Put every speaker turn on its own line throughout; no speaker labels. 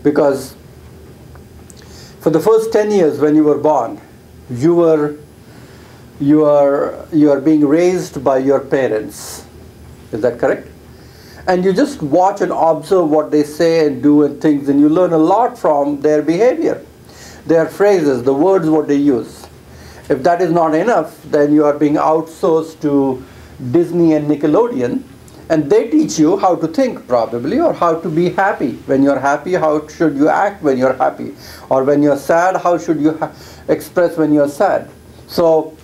Because for the first 10 years when you were born, you are being raised by your parents. Is that correct? And you just watch and observe what they say and do and things, and you learn a lot from their behavior, their phrases, the words what they use. If that is not enough, then you are being outsourced to Disney and Nickelodeon, and they teach you how to think probably, or how to be happy. When you're happy, how should you act when you're happy? Or when you're sad, how should you express when you're sad? So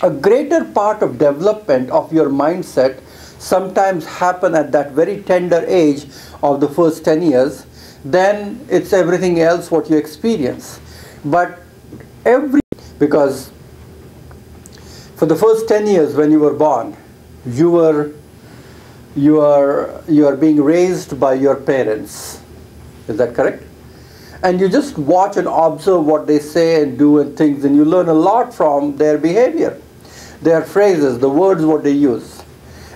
a greater part of development of your mindset sometimes happen at that very tender age of the first 10 years, then it's everything else what you experience. But because for the first 10 years when you were born, you are being raised by your parents. Is that correct? And you just watch and observe what they say and do and things, and you learn a lot from their behavior, their phrases, the words what they use.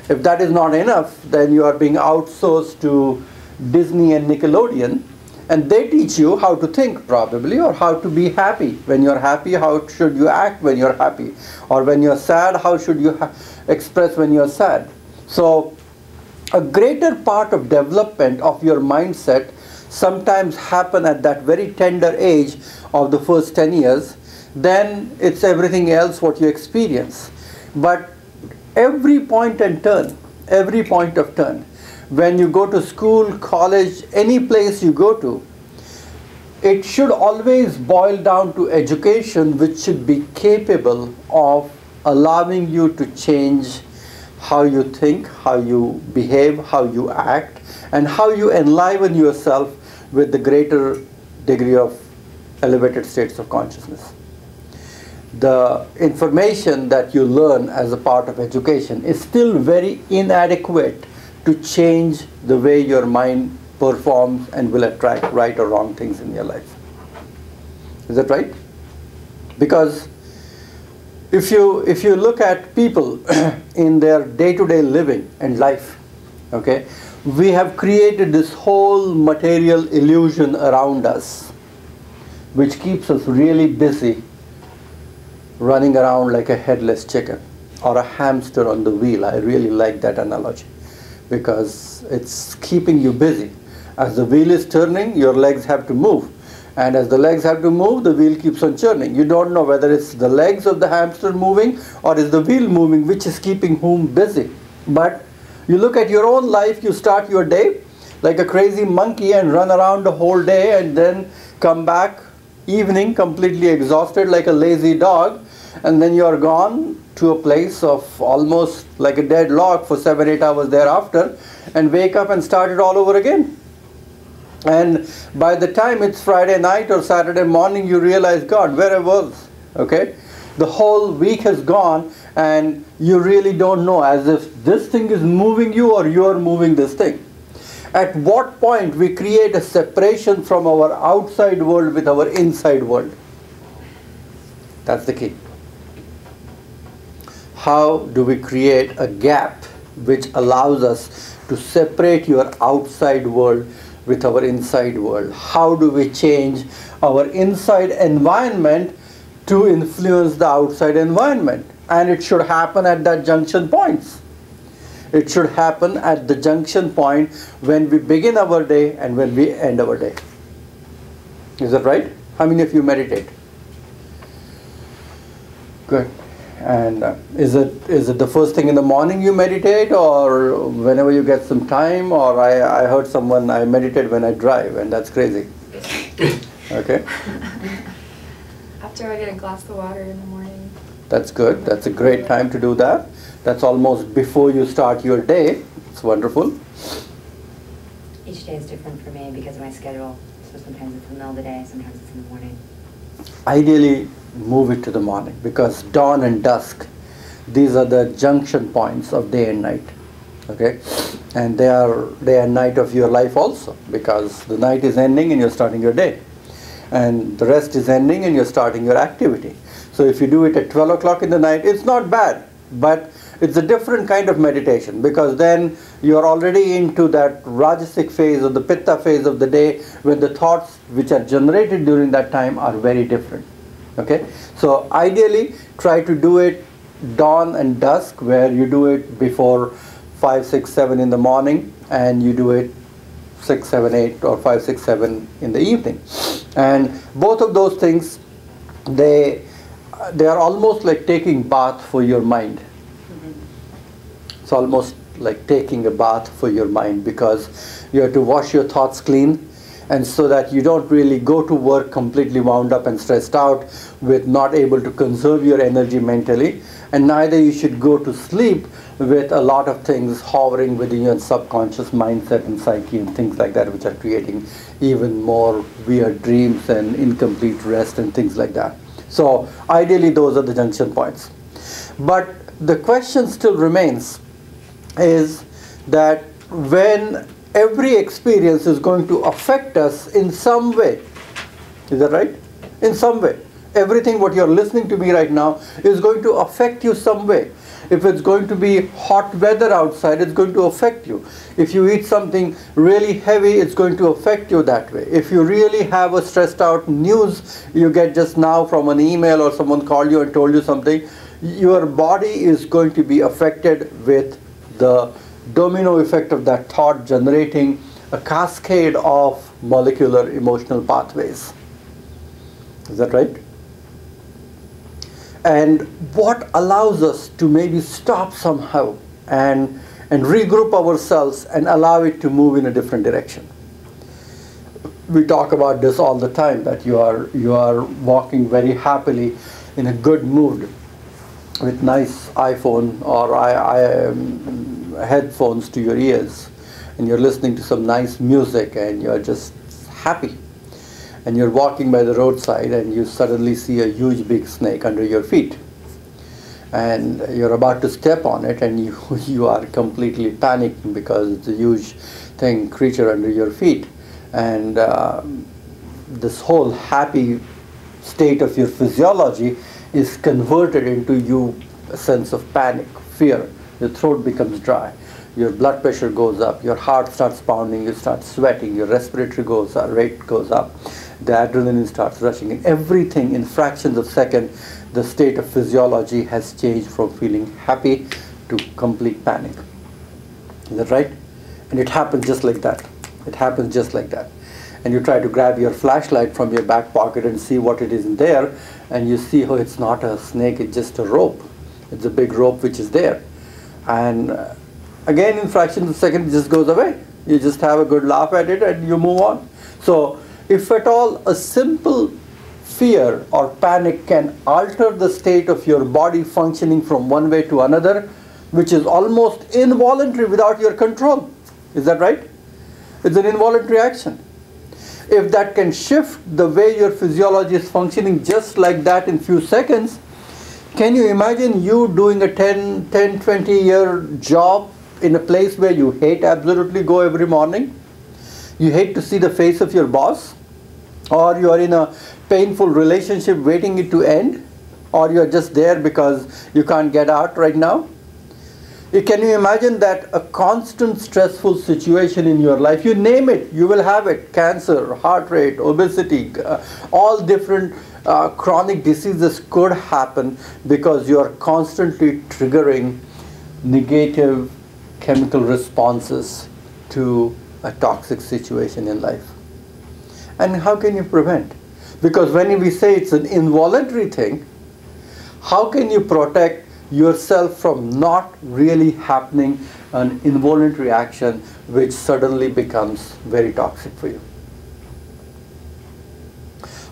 If that is not enough, then you are being outsourced to Disney and Nickelodeon, and they teach you how to think probably, or how to be happy. When you're happy, how should you act when you're happy? Or when you're sad, how should you express when you're sad? So a greater part of development of your mindset sometimes happen at that very tender age of the first 10 years, then it's everything else what you experience. But every point of turn, when you go to school, college, any place you go to, it should always boil down to education, which should be capable of allowing you to change how you think, how you behave, how you act, and how you enliven yourself with the greater degree of elevated states of consciousness. The information that you learn as a part of education is still very inadequate to change the way your mind performs and will attract right or wrong things in your life. Is that right? Because if you look at people in their day-to-day living and life, okay, we have created this whole material illusion around us, which keeps us really busy running around like a headless chicken or a hamster on the wheel. I really like that analogy because it's keeping you busy. As the wheel is turning, your legs have to move. And as the legs have to move, the wheel keeps on churning. You don't know whether it's the legs of the hamster moving or is the wheel moving, which is keeping whom busy. But you look at your own life, you start your day like a crazy monkey and run around the whole day and then come back evening completely exhausted like a lazy dog, and then you're gone to a place of almost like a dead log for 7-8 hours thereafter and wake up and start it all over again. And by the time it's Friday night or Saturday morning, you realize, God, where I was, okay? The whole week has gone and you really don't know, as if this thing is moving you or you're moving this thing. At what point we create a separation from our outside world with our inside world? That's the key. How do we create a gap which allows us to separate your outside world with our inside world? How do we change our inside environment to influence the outside environment? And it should happen at that junction points. It should happen at the junction point when we begin our day and when we end our day. Is that right? How many of you meditate? Good. And is it the first thing in the morning you meditate, or whenever you get some time? Or I heard someone, I meditate when I drive, and that's crazy. Okay.
After I get a glass of water in the morning.
That's good. That's a great time to do that. That's almost before you start your day. It's wonderful.
Each day is different for me because of my schedule. So sometimes it's in the middle of the day, sometimes it's in the morning.
Ideally, move it to the morning, because dawn and dusk, these are the junction points of day and night. Okay? And they are day and night of your life also, because the night is ending and you're starting your day. And the rest is ending and you're starting your activity. So if you do it at 12 o'clock in the night, it's not bad. But it's a different kind of meditation, because then you're already into that Rajasic phase or the Pitta phase of the day, when the thoughts which are generated during that time are very different. Okay, so ideally try to do it dawn and dusk, where you do it before 5, 6, 7 in the morning, and you do it 6, 7, 8 or 5, 6, 7 in the evening. And both of those things, they are almost like taking bath for your mind. It's almost like taking a bath for your mind, because you have to wash your thoughts clean, and so that you don't really go to work completely wound up and stressed out, with not able to conserve your energy mentally, and neither you should go to sleep with a lot of things hovering within your subconscious mindset and psyche and things like that, which are creating even more weird dreams and incomplete rest and things like that. So ideally those are the junction points. But the question still remains, is that when every experience is going to affect us in some way, is that right? In some way. Everything what you're listening to me right now is going to affect you some way. If it's going to be hot weather outside, it's going to affect you. If you eat something really heavy, it's going to affect you that way. If you really have a stressed out news you get just now from an email, or someone called you and told you something, your body is going to be affected with the domino effect of that thought, generating a cascade of molecular emotional pathways. Is that right? And what allows us to maybe stop somehow and regroup ourselves and allow it to move in a different direction? We talk about this all the time, that you are walking very happily in a good mood with nice iPhone or headphones to your ears, and you're listening to some nice music and you're just happy. And you're walking by the roadside and you suddenly see a huge big snake under your feet, and you're about to step on it, and you are completely panicking because it's a huge creature under your feet, and this whole happy state of your physiology is converted into a sense of panic, fear. Your throat becomes dry, your blood pressure goes up, your heart starts pounding, you start sweating, your respiratory rate goes up, the adrenaline starts rushing, and everything in fractions of seconds, the state of physiology has changed from feeling happy to complete panic. Is that right? And it happens just like that. It happens just like that. And you try to grab your flashlight from your back pocket and see what it is in there, and you see, oh, it's not a snake, it's just a rope. It's a big rope which is there. And again, in fractions of a second, it just goes away. You just have a good laugh at it and you move on. So if at all a simple fear or panic can alter the state of your body functioning from one way to another, which is almost involuntary without your control. Is that right? It's an involuntary action. If that can shift the way your physiology is functioning just like that in few seconds, can you imagine you doing a 10, 20-year job in a place where you hate absolutely go every morning? You hate to see the face of your boss? Or you are in a painful relationship waiting it to end? Or you are just there because you can't get out right now? Can you imagine that a constant stressful situation in your life, you name it, you will have it: cancer, heart rate, obesity, all different chronic diseases could happen because you are constantly triggering negative chemical responses to a toxic situation in life. And how can you prevent? Because when we say it's an involuntary thing, how can you protect yourself from not really happening an involuntary action which suddenly becomes very toxic for you?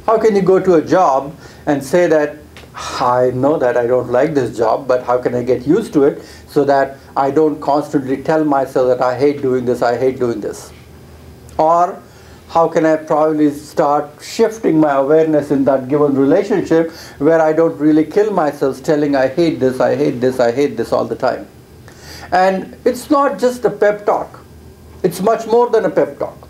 How can you go to a job and say that, I know that I don't like this job, but how can I get used to it so that I don't constantly tell myself that I hate doing this, I hate doing this? Or how can I probably start shifting my awareness in that given relationship where I don't really kill myself telling I hate this, I hate this, I hate this all the time? And it's not just a pep talk. It's much more than a pep talk.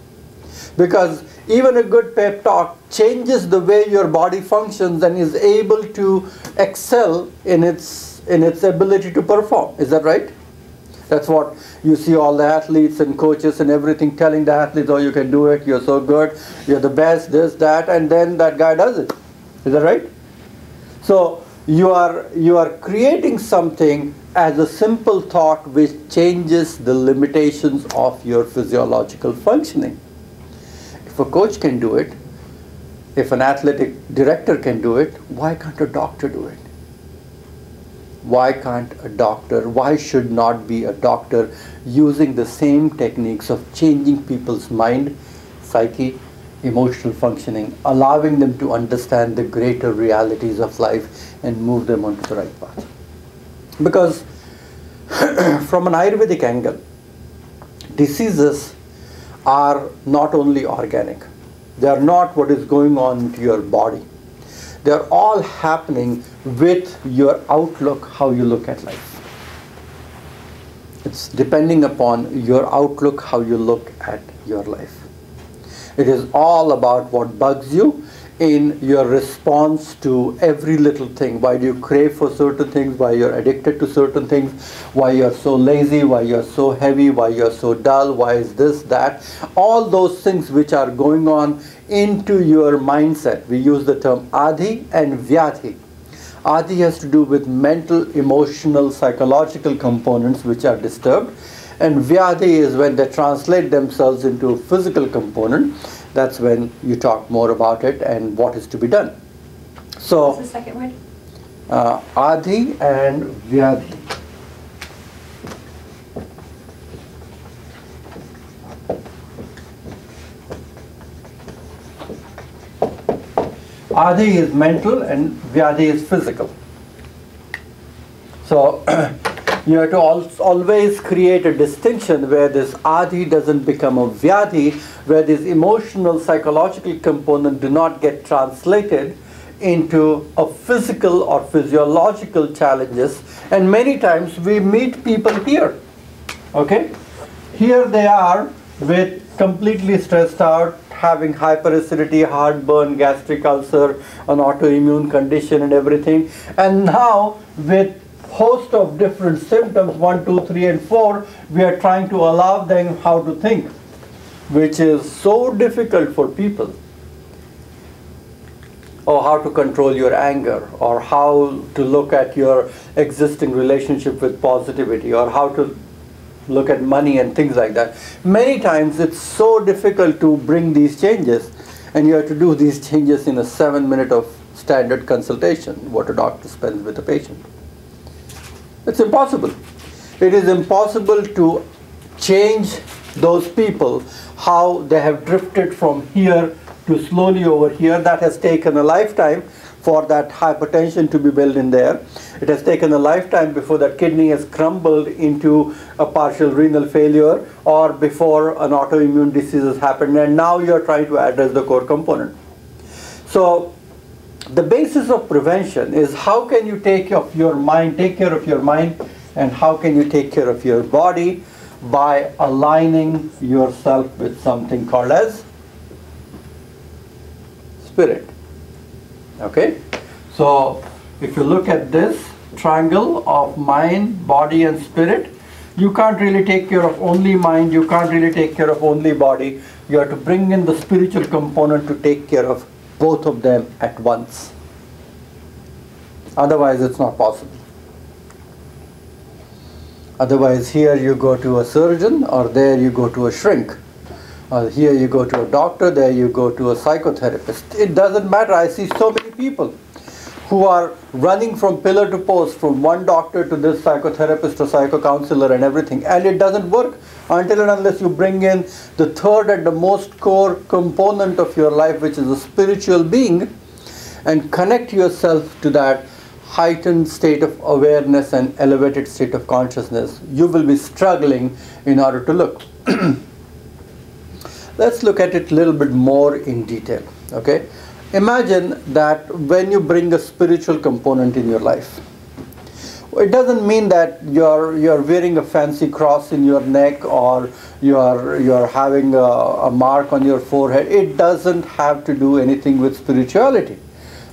Because even a good pep talk changes the way your body functions and is able to excel in its in its ability to perform. Is that right? That's what you see all the athletes and coaches and everything telling the athletes, oh, you can do it, you're so good, you're the best, this, that, and then that guy does it. Is that right? So you are creating something as a simple thought which changes the limitations of your physiological functioning. If a coach can do it, if an athletic director can do it, why can't a doctor do it? Why can't a doctor, why should not be a doctor using the same techniques of changing people's mind, psyche, emotional functioning, allowing them to understand the greater realities of life and move them onto the right path? Because from an Ayurvedic angle, diseases are not only organic. They are not what is going on into your body. They are all happening with your outlook, how you look at life. It's depending upon your outlook, how you look at your life. It is all about what bugs you in your response to every little thing. Why do you crave for certain things? Why you're addicted to certain things? Why you're so lazy? Why you're so heavy? Why you're so dull? Why is this, that? All those things which are going on into your mindset. We use the term Adi and Vyadhi. Adi has to do with mental, emotional, psychological components which are disturbed. And Vyadhi is when they translate themselves into a physical component. That's when you talk more about it and what is to be done. So,
what's the second word?
Adi and Vyadhi. Adi is mental and Vyadhi is physical. So you have to always create a distinction where this Adi doesn't become a Vyadhi, where this emotional, psychological component do not get translated into a physical or physiological challenges. And many times we meet people here. Okay? Here they are with completely stressed out, having hyperacidity, heartburn, gastric ulcer, an autoimmune condition and everything. And now with host of different symptoms, 1, 2, 3, and 4, we are trying to allow them how to think, which is so difficult for people. Or how to control your anger, or how to look at your existing relationship with positivity, or how to look at money and things like that. Many times it's so difficult to bring these changes, and you have to do these changes in a 7-minute of standard consultation, what a doctor spends with a patient. It's impossible. It is impossible to change those people, how they have drifted from here to slowly over here. That has taken a lifetime for that hypertension to be built in there. It has taken a lifetime before that kidney has crumbled into a partial renal failure, or before an autoimmune disease has happened, and now you're trying to address the core component. So the basis of prevention is how can you take care of your mind, and how can you take care of your body by aligning yourself with something called as spirit. Okay? So if you look at this triangle of mind, body and spirit, you can't really take care of only mind, you can't really take care of only body. You have to bring in the spiritual component to take care of both of them at once. Otherwise it's not possible. Otherwise here you go to a surgeon, or there you go to a shrink. Here you go to a doctor, there you go to a psychotherapist. It doesn't matter. I see so many people who are running from pillar to post, from one doctor to this psychotherapist or psycho-counselor and everything, and it doesn't work until and unless you bring in the third and the most core component of your life, which is a spiritual being, and connect yourself to that heightened state of awareness and elevated state of consciousness. You will be struggling in order to look. Let's look at it a little bit more in detail. Okay? Imagine that when you bring a spiritual component in your life, it doesn't mean that you're wearing a fancy cross in your neck, or you're having a mark on your forehead. It doesn't have to do anything with spirituality.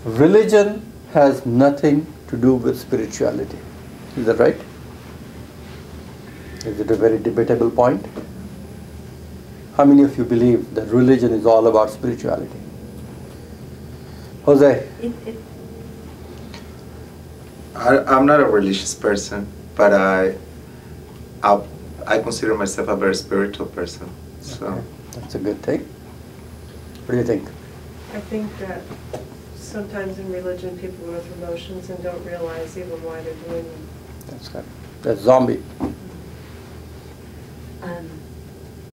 Religion has nothing to do with spirituality. Is that right? Is it a very debatable point? How many of you believe that religion is all about spirituality? Jose?
I'm not a religious person, but I consider myself a very spiritual person. So
Okay. That's a good thing. What do you think?
I think that sometimes in religion people go through motions and don't realize even why they're doing them.
That's good. That's zombie.